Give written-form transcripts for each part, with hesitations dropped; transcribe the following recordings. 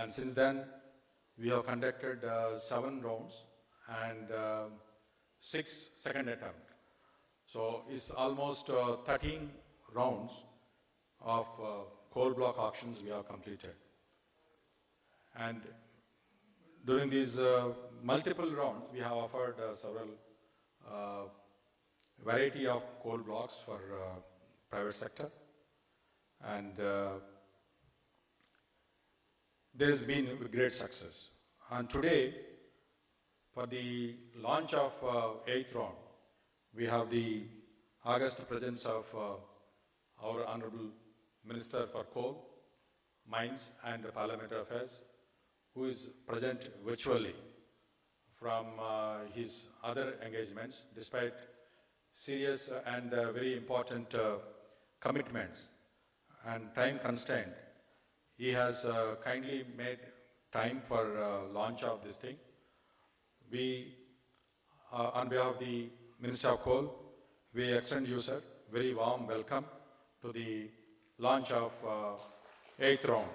And since then, we have conducted 7 rounds and 6 second attempt. So it's almost 13 rounds of coal block auctions we have completed. And during these multiple rounds, we have offered several variety of coal blocks for private sector. And there has been a great success. And today, for the launch of 8th round, we have the august presence of our Honorable Minister for Coal, Mines and Parliamentary Affairs, who is present virtually from his other engagements, despite serious and very important commitments and time constraint. He has kindly made time for launch of this thing. We, on behalf of the Minister of Coal, we extend you, sir, very warm welcome to the launch of 8th round.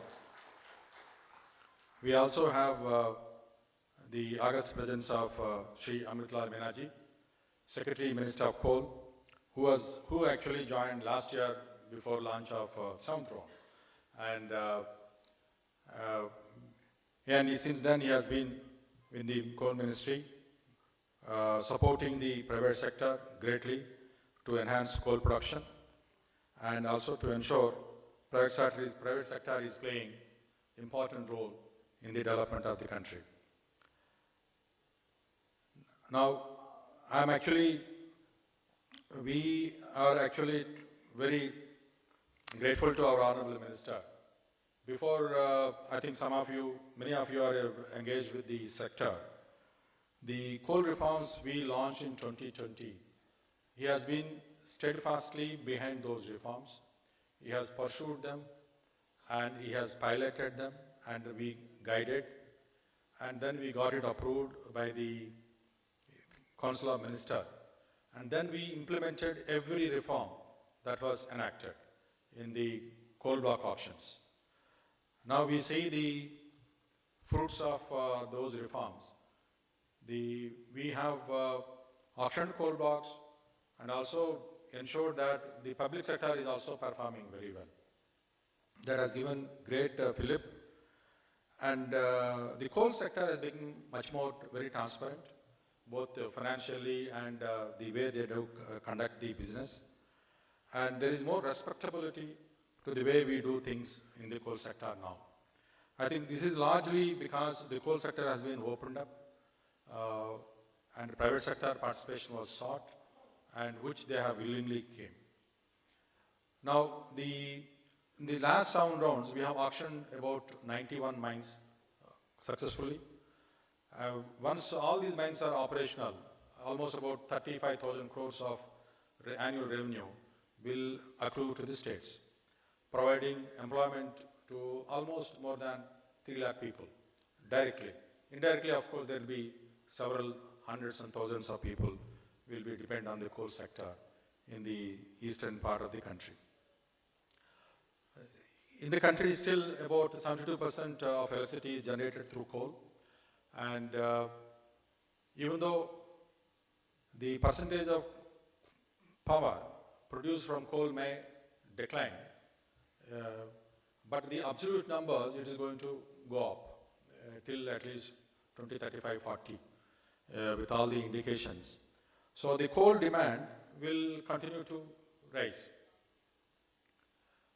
We also have the august presence of Shri Amritlal Menaji, Secretary Minister of Coal, who actually joined last year before launch of 7th round. And since then he has been in the Coal Ministry, supporting the private sector greatly to enhance coal production and also to ensure private sector is playing important role in the development of the country. Now, we are actually very grateful to our Honorable Minister. Before, I think many of you are engaged with the sector. The coal reforms we launched in 2020, he has been steadfastly behind those reforms. He has pursued them and he has piloted them and we guided, and then we got it approved by the Council of Ministers. And then we implemented every reform that was enacted in the coal block auctions. Now we see the fruits of those reforms. We have auctioned coal blocks and also ensured that the public sector is also performing very well. That has given great fillip. And the coal sector has become much more very transparent, both financially and the way they do conduct the business. And there is more respectability to the way we do things in the coal sector now. I think this is largely because the coal sector has been opened up and private sector participation was sought, and which they have willingly came. Now, in the last 7 rounds, we have auctioned about 91 mines successfully. Once all these mines are operational, almost about 35,000 crores of annual revenue will accrue to the states, providing employment to almost more than 3 lakh people directly. Indirectly, of course, there will be several hundreds and thousands of people will be dependent on the coal sector in the eastern part of the country. In the country, still about 72% of electricity is generated through coal. And even though the percentage of power produced from coal may decline, but the absolute numbers, it is going to go up till at least 2035, 40, with all the indications. So the coal demand will continue to rise.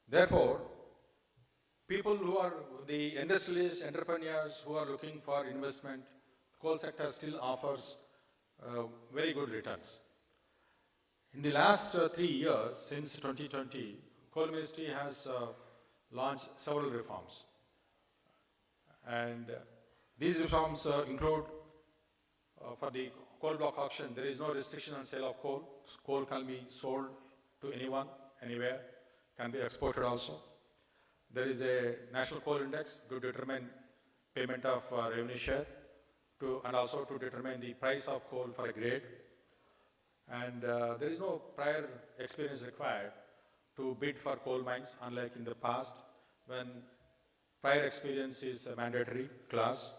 Therefore, people who are the industrialists, entrepreneurs who are looking for investment, the coal sector still offers very good returns. In the last 3 years, since 2020, Coal Ministry has launched several reforms. And these reforms include, for the coal block auction, there is no restriction on sale of coal. Coal can be sold to anyone, anywhere, can be exported also. There is a national coal index to determine payment of revenue share and also to determine the price of coal for a grade. And there is no prior experience required to bid for coal mines, unlike in the past when Prior experience is a mandatory class.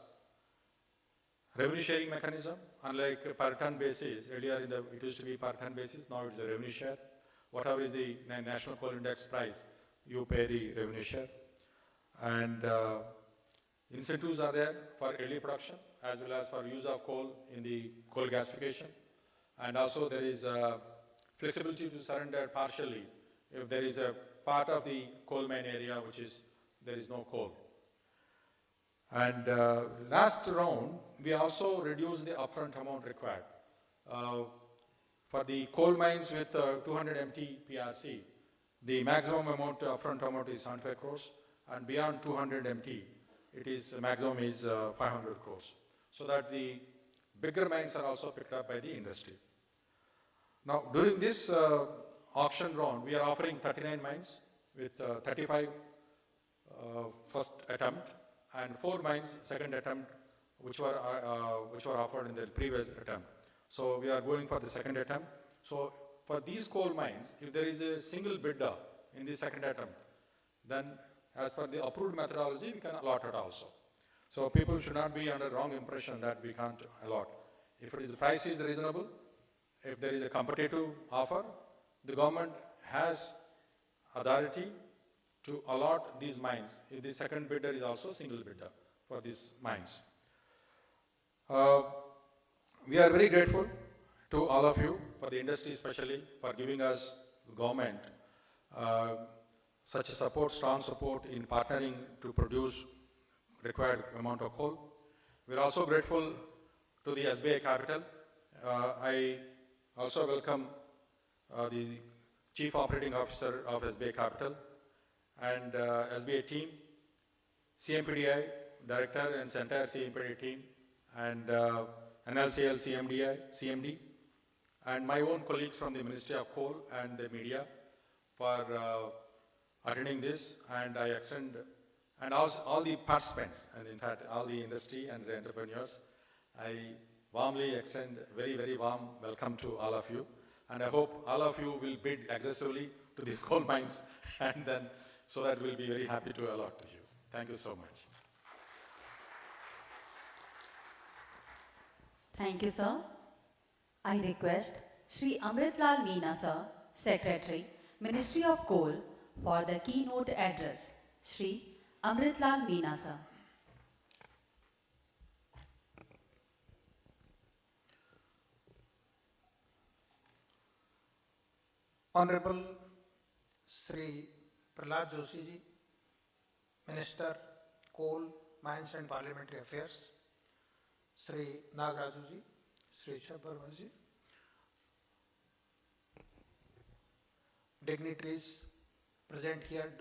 Revenue sharing mechanism, unlike per ton basis, earlier it used to be per ton basis, now it's a revenue share. Whatever is the national coal index price, you pay the revenue share. And incentives are there for early production as well as for use of coal in the coal gasification. And also there is flexibility to surrender partially if there is a part of the coal mine area which is, there is no coal. And last round, we also reduced the upfront amount required. For the coal mines with 200 MT PRC, the maximum amount, upfront amount is 75 crores, and beyond 200 MT, it is, maximum is 500 crores. So that the bigger mines are also picked up by the industry. Now, during this auction round, we are offering 39 mines with 35 first attempt, and 4 mines second attempt, which were offered in the previous attempt. So we are going for the second attempt. So for these coal mines, if there is a single bidder in the second attempt, then as per the approved methodology, we can allot it also. So people should not be under wrong impression that we can't allot. If it is, the price is reasonable, if there is a competitive offer, the government has authority to allot these mines if the second bidder is also single bidder for these mines. We are very grateful to all of you, for the industry especially, for giving us, government, such a support, strong support in partnering to produce required amount of coal. We are also grateful to the SBI Capital. I also welcome the Chief Operating Officer of SBI Capital and SBI team, CMPDI Director and entire CMPDI team, and NLCL CMD, and my own colleagues from the Ministry of Coal and the media for attending this, and I extend, and also all the participants, and in fact all the industry and the entrepreneurs, I warmly extend very, very warm welcome to all of you, and I hope all of you will bid aggressively to these coal mines, and then so that we'll be very happy to allot to you. Thank you so much. Thank you, sir. I request Shri Amritlal Meena, sir, Secretary, Ministry of Coal, for the keynote address. Shri Amritlal Meena, sir. Honorable Shri Prahlad Joshi ji, Minister, Coal, Mines and Parliamentary Affairs, Shri Nagaraju ji, Shri Shabharma ji, dignitaries present here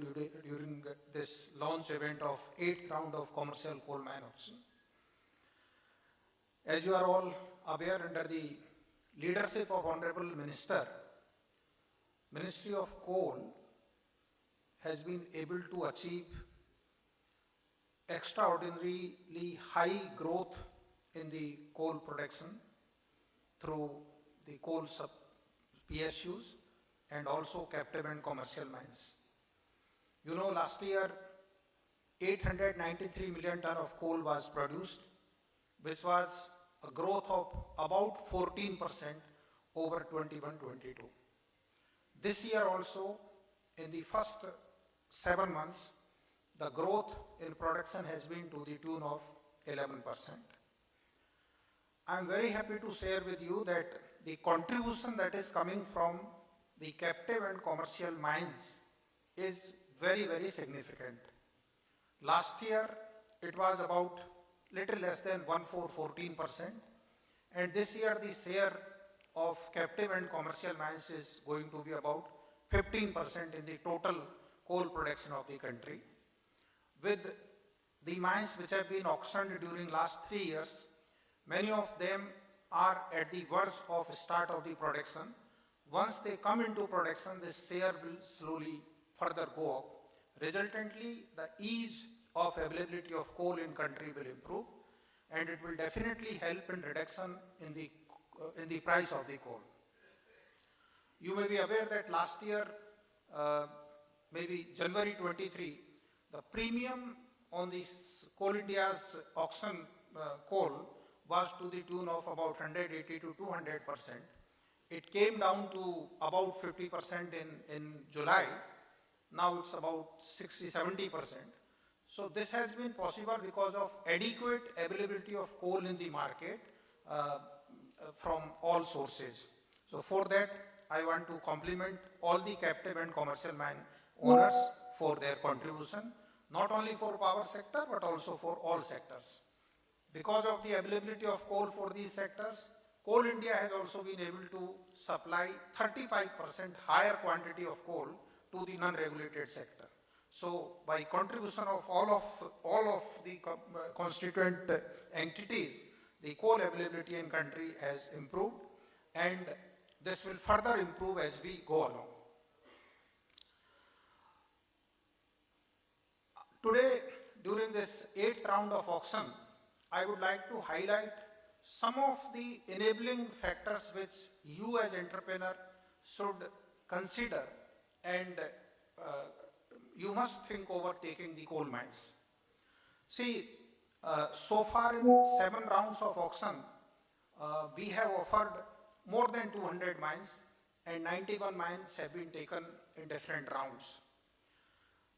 during this launch event of 8th round of commercial coal mine auction. As you are all aware, under the leadership of Honorable Minister, Ministry of Coal has been able to achieve extraordinarily high growth in the coal production through the coal PSUs and also captive and commercial mines. You know, last year 893 million ton of coal was produced, which was a growth of about 14% over 21-22. This year also, in the first 7 months, the growth in production has been to the tune of 11%. I am very happy to share with you that the contribution that is coming from the captive and commercial mines is very, very significant. Last year, it was about little less than 14%, and this year the share of captive and commercial mines is going to be about 15% in the total coal production of the country. With the mines which have been auctioned during last 3 years, many of them are at the verge of start of the production. Once they come into production, this share will slowly further go up. Resultantly, the ease of availability of coal in country will improve, and it will definitely help in reduction in the price of the coal. You may be aware that last year, maybe January 23, the premium on the Coal India's auction coal was to the tune of about 180 to 200%. It came down to about 50% in July. Now it's about 60, 70%. So this has been possible because of adequate availability of coal in the market from all sources. So for that, I want to compliment all the captive and commercial mine owners for their contribution, not only for power sector, but also for all sectors. Because of the availability of coal for these sectors, Coal India has also been able to supply 35% higher quantity of coal to the non-regulated sector. So by contribution of all of the constituent entities, the coal availability in country has improved, and this will further improve as we go along. Today, during this 8th round of auction, I would like to highlight some of the enabling factors which you as entrepreneur should consider, and you must think over taking the coal mines. See, so far in 7 rounds of auction, we have offered more than 200 mines, and 91 mines have been taken in different rounds.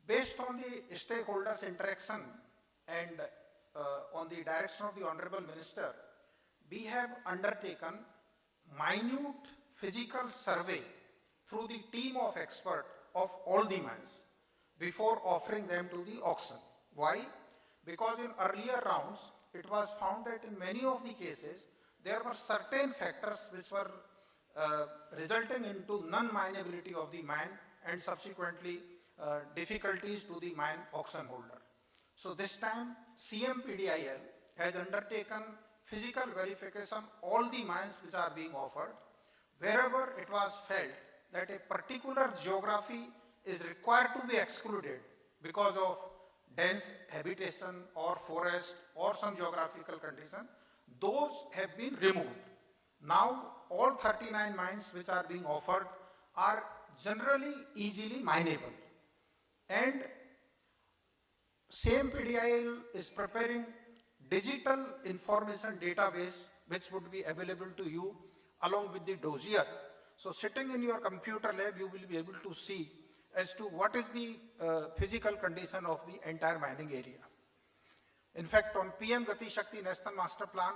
Based on the stakeholders' interaction and on the direction of the Honorable Minister, we have undertaken minute physical survey through the team of experts of all the mines before offering them to the auction. Why? Because in earlier rounds, it was found that in many of the cases, there were certain factors which were resulting into non-mineability of the mine and subsequently difficulties to the mine auction holder. So this time, CMPDIL has undertaken physical verification all the mines which are being offered. Wherever it was felt that a particular geography is required to be excluded because of dense habitation or forest or some geographical condition, those have been removed. Now, all 39 mines which are being offered are generally easily mineable. And CMPDIL is preparing digital information database which would be available to you along with the dossier. So sitting in your computer lab, you will be able to see as to what is the physical condition of the entire mining area. In fact, on PM Gati Shakti National Master Plan,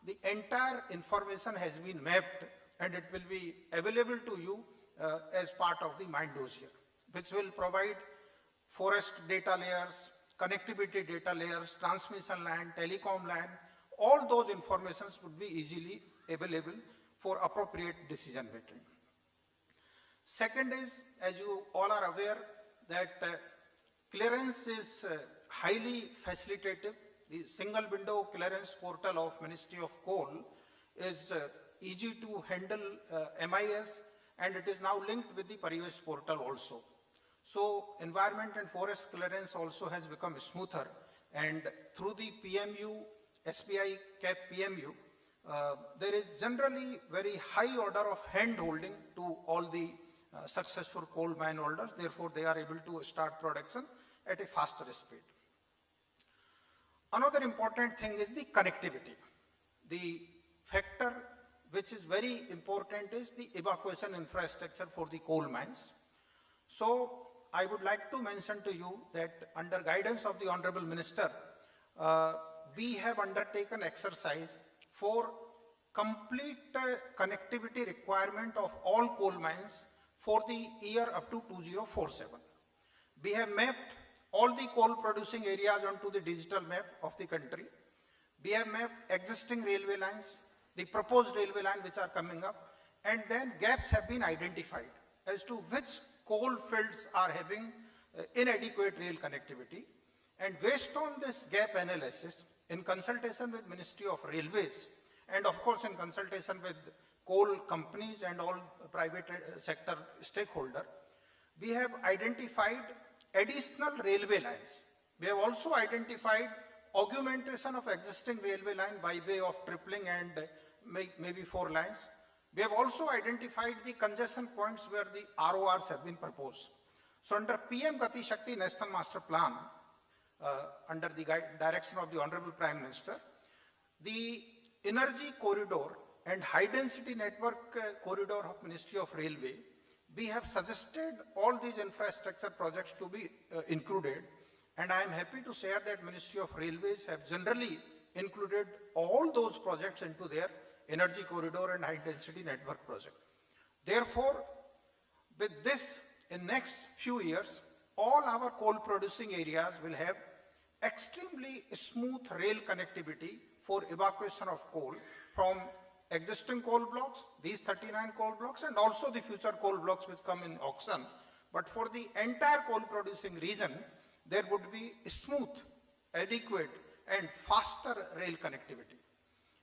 the entire information has been mapped and it will be available to you as part of the mine dossier, which will provide forest data layers, connectivity data layers, transmission line, telecom line, all those informations would be easily available for appropriate decision making. Second is, as you all are aware, that clearance is highly facilitative. The single window clearance portal of Ministry of Coal is easy to handle MIS, and it is now linked with the Parivesh portal also. So environment and forest clearance also has become smoother, and through the PMU, SBI CAP PMU, there is generally very high order of hand holding to all the successful coal mine holders. Therefore, they are able to start production at a faster speed. Another important thing is the connectivity. The factor which is very important is the evacuation infrastructure for the coal mines. So I would like to mention to you that under guidance of the Honorable Minister, we have undertaken exercise for complete connectivity requirement of all coal mines for the year up to 2047. We have mapped all the coal producing areas onto the digital map of the country. We have mapped existing railway lines, the proposed railway line which are coming up, and then gaps have been identified as to which coal fields are having inadequate rail connectivity. And based on this gap analysis, in consultation with Ministry of Railways, and of course in consultation with coal companies and all private sector stakeholders, we have identified additional railway lines. We have also identified augmentation of existing railway line by way of tripling and maybe 4 lines. We have also identified the congestion points where the RORs have been proposed. So under PM Gati Shakti National Master Plan, under the direction of the Honorable Prime Minister. The energy corridor and high density network corridor of Ministry of Railway, we have suggested all these infrastructure projects to be included, and I am happy to share that Ministry of Railways have generally included all those projects into their energy corridor and high density network project. Therefore, with this, in next few years, all our coal producing areas will have extremely smooth rail connectivity for evacuation of coal from existing coal blocks, these 39 coal blocks, and also the future coal blocks which come in auction. But for the entire coal producing region, there would be smooth, adequate, and faster rail connectivity.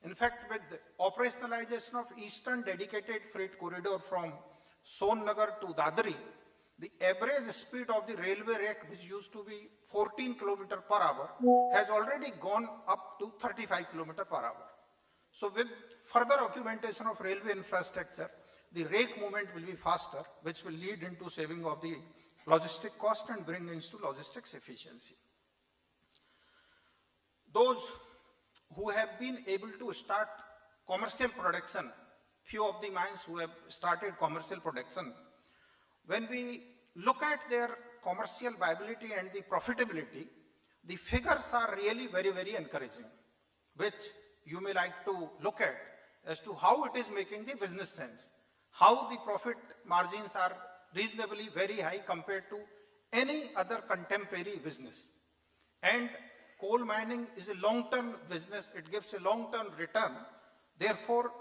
In fact, with the operationalization of Eastern Dedicated Freight Corridor from Sonnagar to Dadri, the average speed of the railway rake, which used to be 14 km per hour, has already gone up to 35 km per hour. So with further augmentation of railway infrastructure, the rake movement will be faster, which will lead into saving of the logistic cost and bring into logistics efficiency. Those who have been able to start commercial production, few of the mines who have started commercial production, when we look at their commercial viability and the profitability, the figures are really very, very encouraging, which you may like to look at as to how it is making the business sense, how the profit margins are reasonably very high compared to any other contemporary business. And coal mining is a long-term business, it gives a long-term return. Therefore,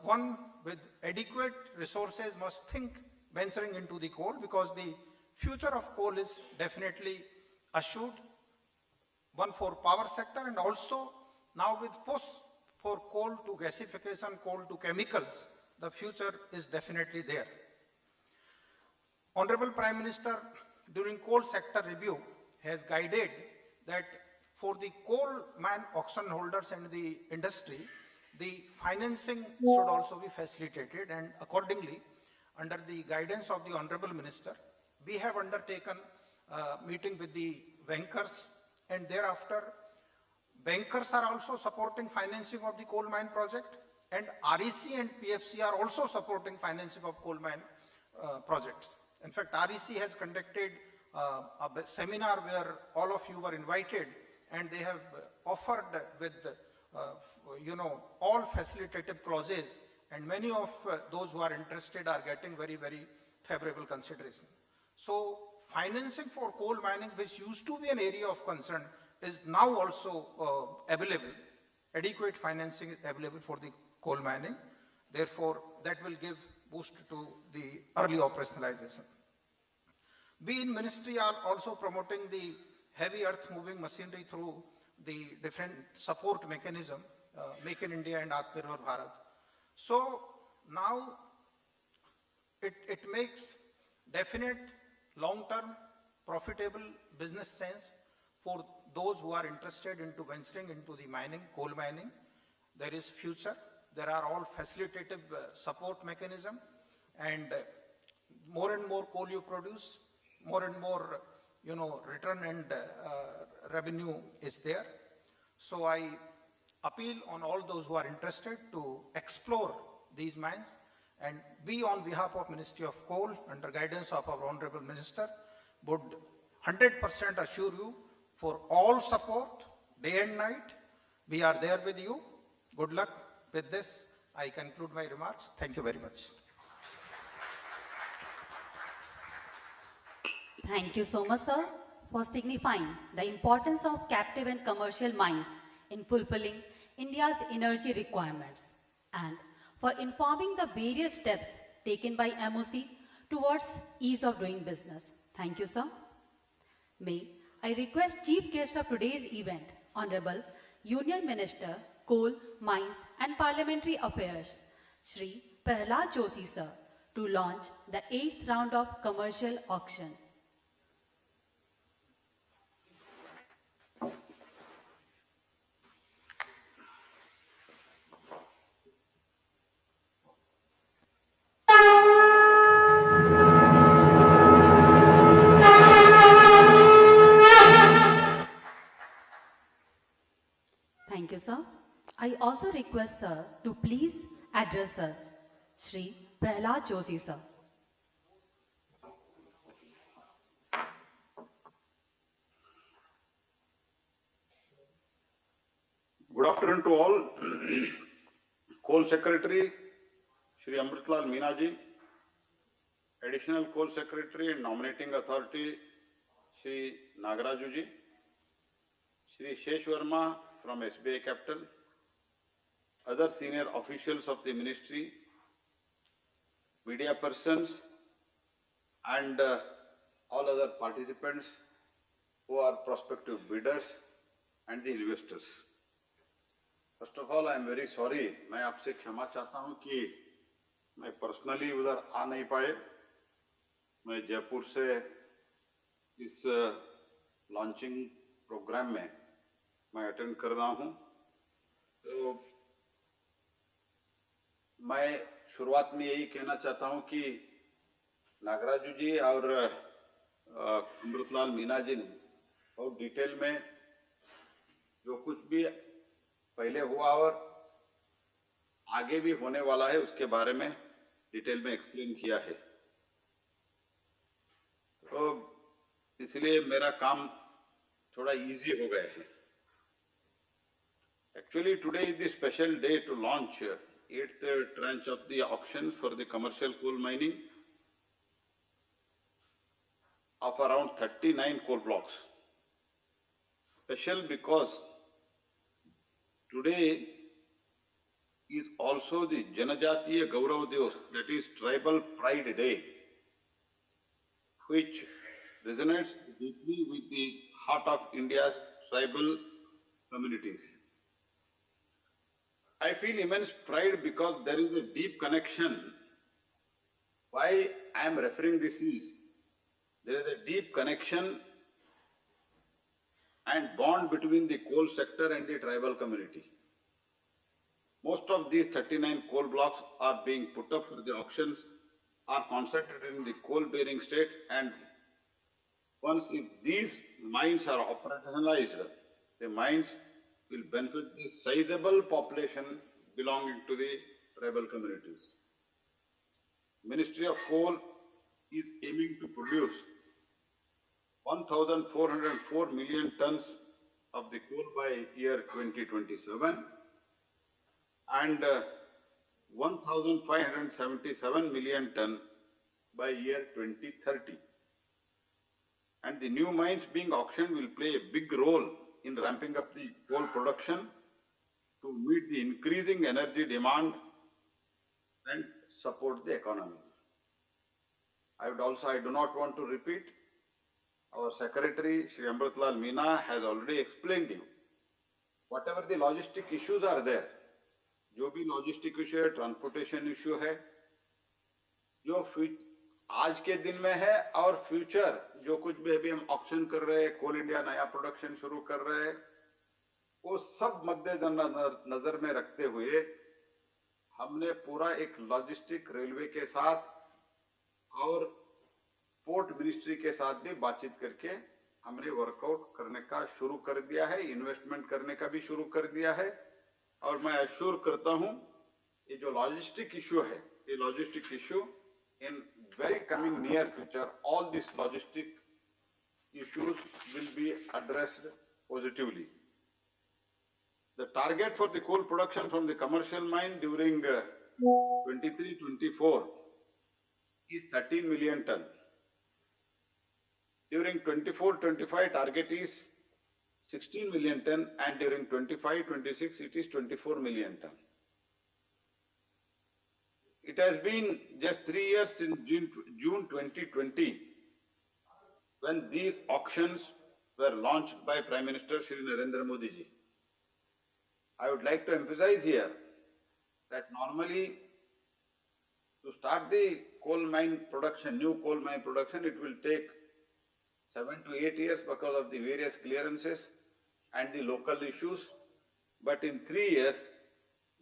one with adequate resources must think venturing into the coal, because the future of coal is definitely assured, one for power sector, and also now with push for coal to gasification, coal to chemicals, the future is definitely there. Honorable Prime Minister, during coal sector review, has guided that for the coal mine auction holders and the industry, the financing should also be facilitated, and accordingly, under the guidance of the Honorable Minister, we have undertaken a meeting with the bankers, and thereafter, bankers are also supporting financing of the coal mine project, and REC and PFC are also supporting financing of coal mine projects. In fact, REC has conducted a seminar where all of you were invited, and they have offered with all facilitative clauses, and many of those who are interested are getting very, very favorable consideration. So financing for coal mining, which used to be an area of concern, is now also available. Adequate financing is available for the coal mining. Therefore, that will give boost to the early operationalization. We in ministry are also promoting the heavy earth moving machinery through the different support mechanism, Make in India and Atmanirbhar Bharat. So now it makes definite long-term profitable business sense for those who are interested into venturing into the mining, coal mining. There is future. There are all facilitative support mechanism, and more and more coal you produce, more and more return and revenue is there. So I appeal on all those who are interested to explore these mines, and we on behalf of Ministry of Coal, under guidance of our Honorable Minister, would 100% assure you for all support, day and night. We are there with you. Good luck. With this, I conclude my remarks. Thank you very much. Thank you so much, sir, for signifying the importance of captive and commercial mines in fulfilling India's energy requirements, and for informing the various steps taken by MOC towards ease of doing business. Thank you, sir. May I request Chief Guest of today's event, Honorable Union Minister, Coal, Mines and Parliamentary Affairs, Shri Prahlad Joshi, sir, to launch the 8th round of commercial auction. Thank you, sir. I also request sir to please address us. Shri Prahlad Joshi, sir. Good afternoon to all. Coal Secretary, Shri Amritlal Meena ji, Additional Coal Secretary and Nominating Authority, Shri Nagaraju ji, Shri Shesh Verma from SBI Capital, other senior officials of the ministry, media persons, and all other participants who are prospective bidders and the investors. First of all, I am very sorry. मैं आपसे क्षमा चाहता हूं कि मैं personally उधर आ नहीं पाए. मैं जयपुर से इस लॉन्चिंग प्रोग्राम में मैं अटेंड कर रहा हूं. तो मैं शुरुआत में यही कहना चाहता हूं कि नागराजू जी और अमृतलाल मीना जी ने बहुत डिटेल में जो कुछ भी पहले हुआ और आगे भी होने वाला है उसके बारे में डिटेल में एक्सप्लेन किया है. तो इसलिए मेरा काम थोड़ा इजी हो गया है. Actually, today is the special day to launch 8th tranche of the auctions for the commercial coal mining of around 39 coal blocks. Special because today is also the Janajatiya Gaurav Divas, that is Tribal Pride Day, which resonates deeply with the heart of India's tribal communities. I feel immense pride because there is a deep connection. Why I am referring this is, there is a deep connection and bond between the coal sector and the tribal community. Most of these 39 coal blocks are being put up for the auctions, are concentrated in the coal-bearing states, and once if these mines are operationalized, the mines will benefit the sizable population belonging to the tribal communities. Ministry of Coal is aiming to produce 1,404 million tons of the coal by year 2027 and 1,577 million ton by year 2030. And the new mines being auctioned will play a big role in ramping up the coal production to meet the increasing energy demand and support the economy. I do not want to repeat. Our Secretary, Shri Amritlal Meena, has already explained you. Whatever the logistic issues are there, जो भी logistic issue है, transportation issue है, जो आज के दिन में है और फ्यूचर जो कुछ भी अभी हम ऑक्शन कर रहे हैं, कोल इंडिया नया प्रोडक्शन शुरू कर रहे हैं, वो सब मद्देनजर में रखते हुए हमने पूरा एक लॉजिस्टिक रेलवे के साथ और पोर्ट मिनिस्ट्री के साथ भी बातचीत करके हमने वर्कआउट करने का शुरू कर दिया है, इन्वेस्टमेंट करने का भी शुरू कर दिया है. और मैं अश्योर करता हूं ये जो लॉजिस्टिक इश्यू है, ये logistic issue in very coming near future, all these logistic issues will be addressed positively. The target for the coal production from the commercial mine during 23-24 is 13 million ton. During 24-25 target is 16 million ton, and during 25-26 it is 24 million ton. It has been just 3 years since June 2020 when these auctions were launched by Prime Minister Shri Narendra Modi ji. I would like to emphasize here that normally to start the coal mine production, new coal mine production, it will take 7 to 8 years because of the various clearances and the local issues. But in 3 years,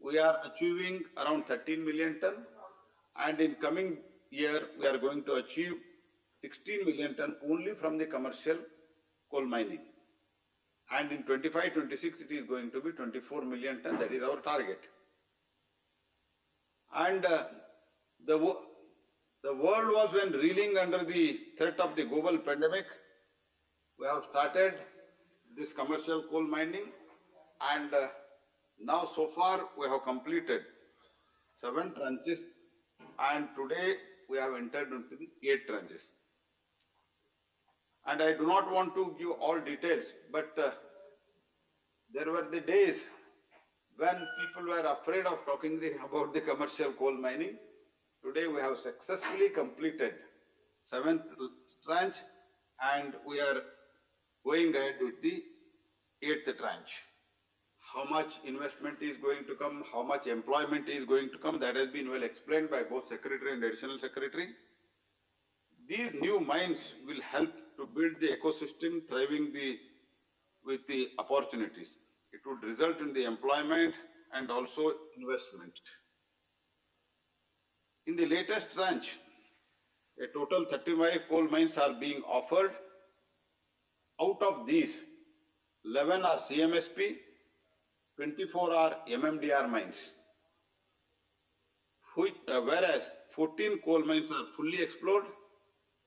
we are achieving around 13 million ton, and in coming year, we are going to achieve 16 million ton only from the commercial coal mining. And in 25-26, it is going to be 24 million ton. That is our target. And the world was when reeling under the threat of the global pandemic. We have started this commercial coal mining, and now so far we have completed 7 tranches, and today we have entered into the 8 tranches. And I do not want to give all details, but there were the days when people were afraid of talking about the commercial coal mining. Today we have successfully completed 7th tranche, and we are going ahead with the 8th tranche. How much investment is going to come, how much employment is going to come, that has been well explained by both Secretary and Additional Secretary. These new mines will help to build the ecosystem thriving with the opportunities. It would result in the employment and also investment. In the latest tranche, a total 35 coal mines are being offered. Out of these, 11 are CMSP, 24 are MMDR mines, whereas 14 coal mines are fully explored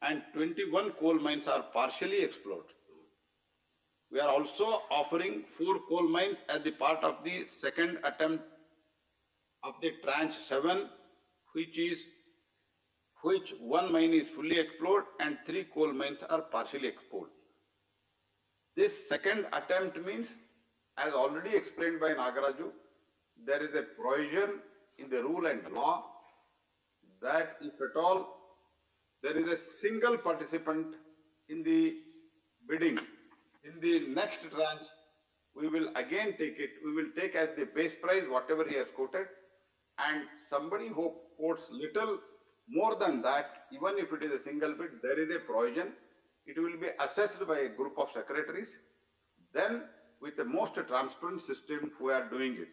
and 21 coal mines are partially explored. We are also offering 4 coal mines as the part of the second attempt of the tranche 7, which 1 mine is fully explored and 3 coal mines are partially explored. This second attempt means, as already explained by Nagaraju, there is a provision in the rule and law that if at all there is a single participant in the bidding, in the next tranche, we will again take it, we will take as the base price whatever he has quoted, and somebody who quotes little more than that, even if it is a single bid, there is a provision. It will be assessed by a group of secretaries. Then, with the most transparent system, we are doing it.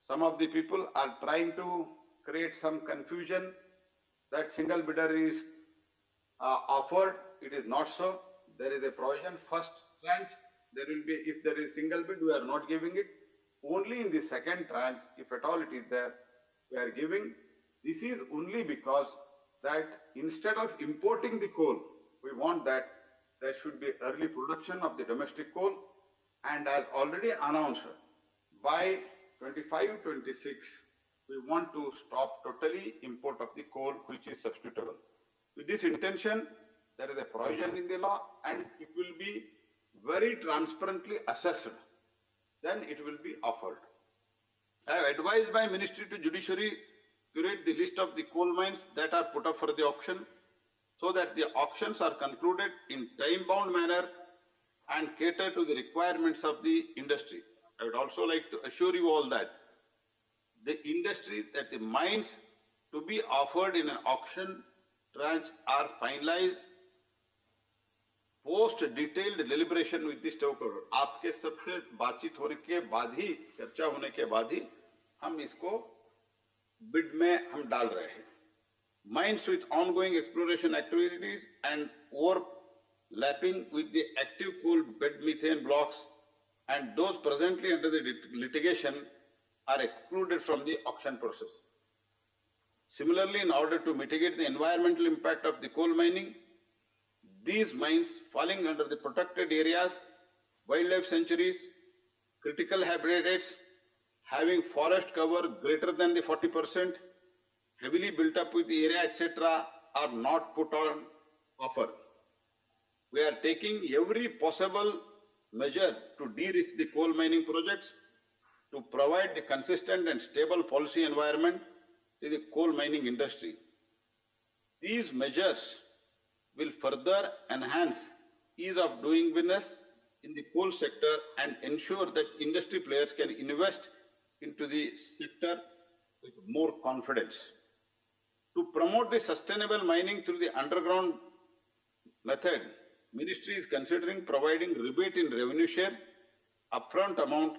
Some of the people are trying to create some confusion that single bidder is offered. It is not so. There is a provision. First tranche, there will be, if there is single bid, we are not giving it. Only in the second tranche, if at all it is there, we are giving. This is only because that instead of importing the coal, we want that there should be early production of the domestic coal, and as already announced, by 25-26, we want to stop totally import of the coal which is substitutable. With this intention, there is a provision in the law and it will be very transparently assessed. Then it will be offered. I have advised my Ministry to Judiciary to curate the list of the coal mines that are put up for the auction, so that the auctions are concluded in time-bound manner and cater to the requirements of the industry. I would also like to assure you all that the industry, that the mines to be offered in an auction tranche are finalized post detailed deliberation with the stakeholder. आपके सबसे बातचीत होने के बाद ही, चर्चा होने के बाद ही हम इसको बिड में हम डाल रहे हैं. Mines with ongoing exploration activities and overlapping with the active coal bed methane blocks and those presently under the litigation are excluded from the auction process. Similarly, in order to mitigate the environmental impact of the coal mining, these mines falling under the protected areas, wildlife sanctuaries, critical habitats, having forest cover greater than the 40%, heavily built up with the area, etc., are not put on offer. We are taking every possible measure to de-risk the coal mining projects, to provide the consistent and stable policy environment to the coal mining industry. These measures will further enhance ease of doing business in the coal sector and ensure that industry players can invest into the sector with more confidence. To promote the sustainable mining through the underground method, Ministry is considering providing rebate in revenue share, upfront amount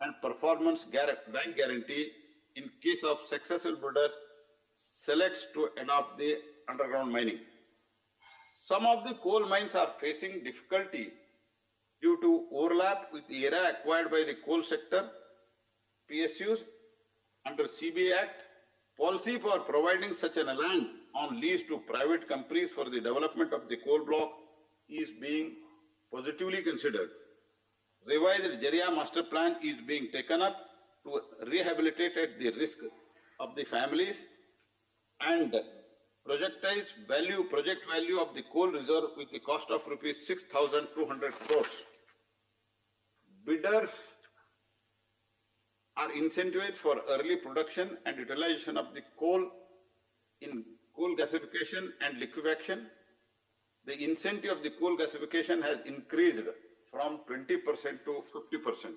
and performance bank guarantee in case of successful bidder selects to adopt the underground mining. Some of the coal mines are facing difficulty due to overlap with the area acquired by the coal sector, PSUs under CBA Act, policy for providing such an land on lease to private companies for the development of the coal block is being positively considered. Revised Jeria master plan is being taken up to rehabilitate at the risk of the families and project value of the coal reserve with the cost of rupees 6,200 crores. Bidders are incentivized for early production and utilization of the coal in coal gasification and liquefaction. The incentive of the coal gasification has increased from 20% to 50%.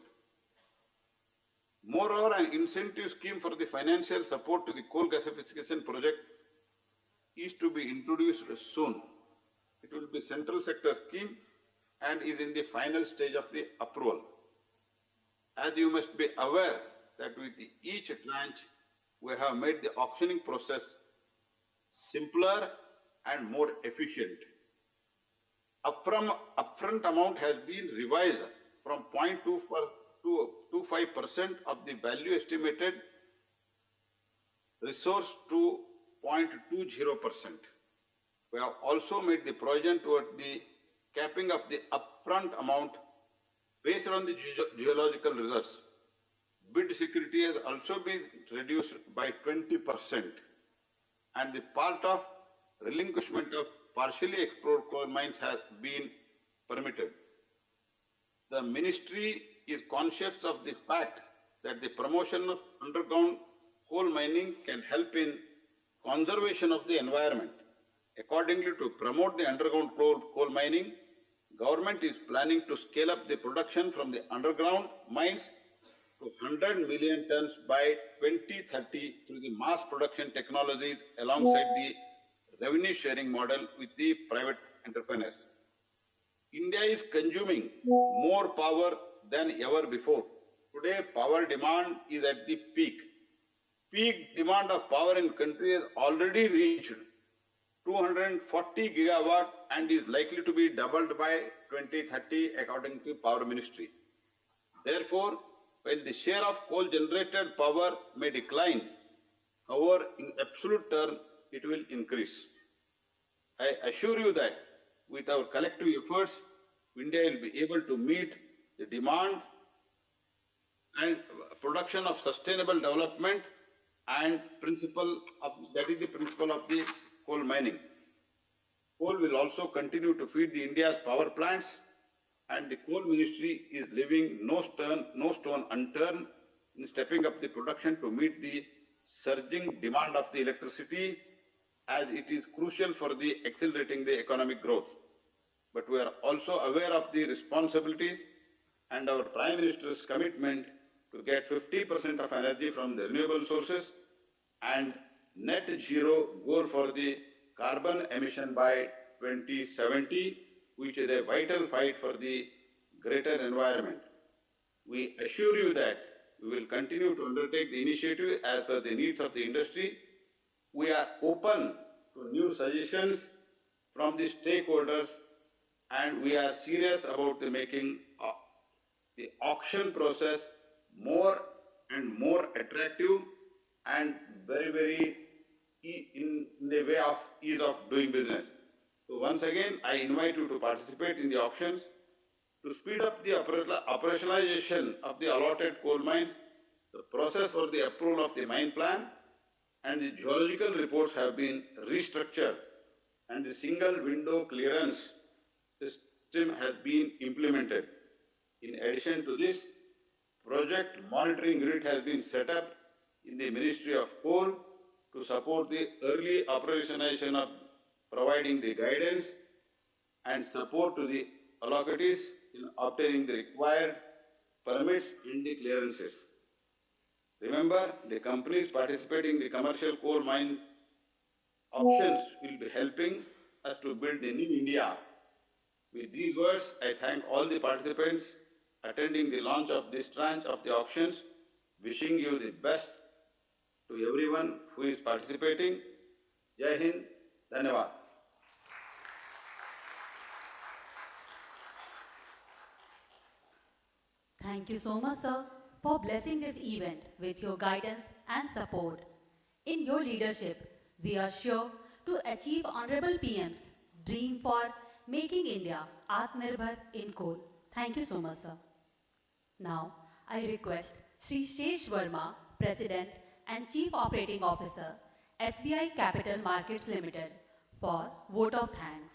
Moreover, an incentive scheme for the financial support to the coal gasification project is to be introduced soon. It will be central sector scheme and is in the final stage of the approval. As you must be aware that with each tranche, we have made the auctioning process simpler and more efficient. Upfront amount has been revised from 0.25% of the value estimated resource to 0.20%. We have also made the provision towards the capping of the upfront amount based on the geological results. Bid security has also been reduced by 20%, and the part of relinquishment of partially explored coal mines has been permitted. The ministry is conscious of the fact that the promotion of underground coal mining can help in conservation of the environment. Accordingly, to promote the underground coal mining, government is planning to scale up the production from the underground mines to 100 million tons by 2030 through the mass production technologies alongside the revenue sharing model with the private entrepreneurs. India is consuming more power than ever before. Today, power demand is at the peak. Peak demand of power in country has already reached 240 gigawatt and is likely to be doubled by 2030 according to Power Ministry. Therefore, while the share of coal generated power may decline, however, in absolute term, it will increase. I assure you that with our collective efforts, India will be able to meet the demand and production of sustainable development and that is the principle of the coal mining. Coal will also continue to feed the India's power plants, and the coal ministry is leaving no stone unturned in stepping up the production to meet the surging demand of the electricity, as it is crucial for the accelerating the economic growth. But we are also aware of the responsibilities and our Prime Minister's commitment to get 50% of energy from the renewable sources and net zero goal for the carbon emission by 2070, which is a vital fight for the greater environment. We assure you that we will continue to undertake the initiative as per the needs of the industry. We are open to new suggestions from the stakeholders, and we are serious about making the auction process more and more attractive and very in the way of ease of doing business. So once again, I invite you to participate in the auctions. To speed up the operationalization of the allotted coal mines, the process for the approval of the mine plan and the geological reports have been restructured, and the single window clearance system has been implemented. In addition to this, project monitoring grid has been set up in the Ministry of Coal to support the early operationalization of providing the guidance and support to the allocators in obtaining the required permits and the clearances. Remember, the companies participating in the commercial coal mine auctions will be helping us to build the new India. With these words, I thank all the participants attending the launch of this tranche of the auctions, wishing you the best to everyone who is participating. Jai Hind, Dhanyavad. Thank you so much, sir, for blessing this event with your guidance and support. In your leadership, we are sure to achieve Honorable PM's dream for making India Atmanirbhar in coal. Thank you so much, sir. Now, I request Sri Shesh Verma, President and Chief Operating Officer, SBI Capital Markets Limited, for vote of thanks.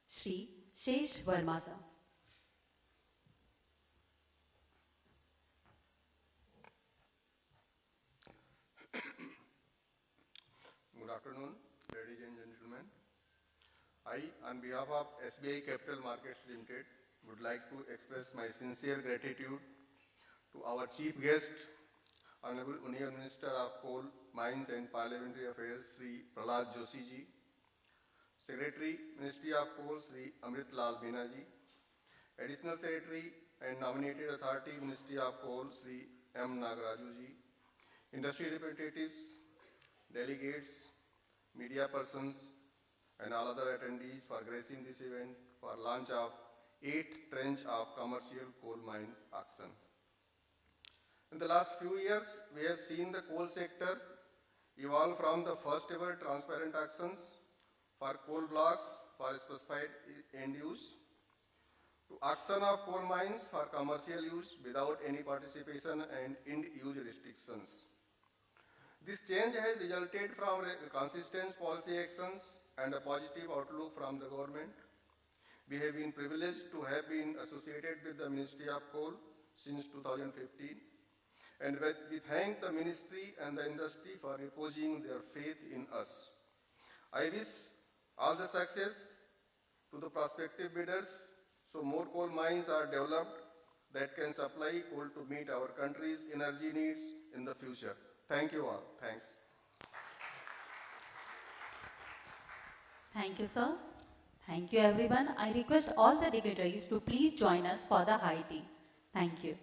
Sri Shesh Verma, sir. Good afternoon, ladies and gentlemen. I, on behalf of SBI Capital Markets Limited, would like to express my sincere gratitude to our chief guest, Honorable Union Minister of Coal, Mines and Parliamentary Affairs, Sri Prahlad Joshi ji, Secretary, Ministry of Coal, Sri Amrit Lal Meena ji, Additional Secretary and Nominated Authority, Ministry of Coal, Sri M. Nagaraju ji, industry representatives, delegates, media persons, and all other attendees for gracing this event for launch of 8th tranche of commercial coal mine auction. In the last few years, we have seen the coal sector evolve from the first ever transparent auctions for coal blocks for specified end use to auction of coal mines for commercial use without any participation and end use restrictions. This change has resulted from consistent policy actions and a positive outlook from the government. We have been privileged to have been associated with the Ministry of Coal since 2015, and we thank the Ministry and the industry for reposing their faith in us. I wish all the success to the prospective bidders so more coal mines are developed that can supply coal to meet our country's energy needs in the future. Thank you all. Thanks. Thank you, sir. Thank you, everyone. I request all the dignitaries to please join us for the high tea. Thank you.